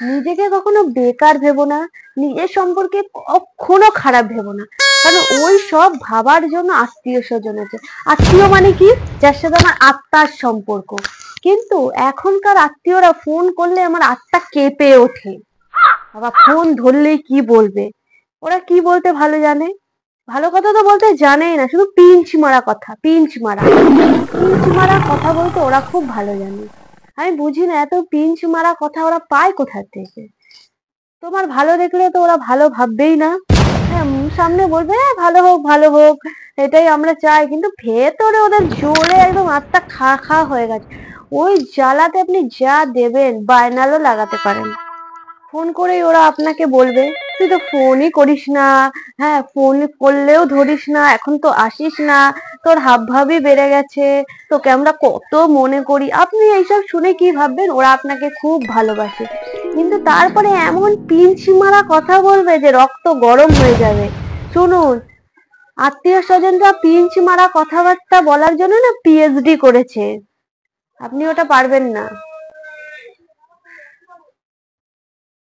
নিজেকে কখনো বেকার ভেবো না, নিজের সম্পর্কে কখনো খারাপ ভেবো না। কারণ ওই সব ভাবার জন্য আত্মীয় স্বজন আছে। আত্মীয় মানে কি? যার সাথে আমার আত্মার সম্পর্ক। কিন্তু এখনকার আত্মীয়রা ফোন করলে আমার আত্মা কেঁপে ওঠে। বাবা ফোন ধরলেই কি বলবে? ওরা কি বলতে ভালো জানে? ভালো কথা তো বলতে জানেই না, শুধু পিঞ্চ মারা কথা, পিঞ্চ মারা পিঞ্চ মারা কথা বলতে ওরা খুব ভালো জানে। আমি বুঝি না এত পিঞ্চ মারা কথা ওরা পায় কোথা থেকে। তোমার ভালো দেখলে তো ওরা ভালো ভাববেই না। হ্যাঁ, সামনে বলবে হ্যাঁ ভালো হোক ভালো হোক, এটাই আমরা চাই, কিন্তু ভেতরে ওদের জোরে একদম আত্মা খা খা হয়ে গেছে। ওই জ্বালাতে আপনি যা দেবেন বায়নালও লাগাতে পারেন। ফোন করেই ওরা আপনাকে বলবে তুই তো ফোনই করিস না, হ্যাঁ ফোন করলেও ধরিস না, এখন তো আসিস না, তোর হাবভাবই বেড়ে গেছে, তোকে আমরা কত মনে করি। আপনি এইসব শুনে কি ভাববেন? ওরা আপনাকে খুব ভালোবাসে, কিন্তু তারপরে এমন পিঞ্চ মারা কথা বলবে যে রক্ত গরম হয়ে যাবে। শুনুন, আত্মীয় স্বজনরা পিঞ্চ মারা কথাবার্তা বলার জন্য না পিএইচডি করেছে, আপনি ওটা পারবেন না।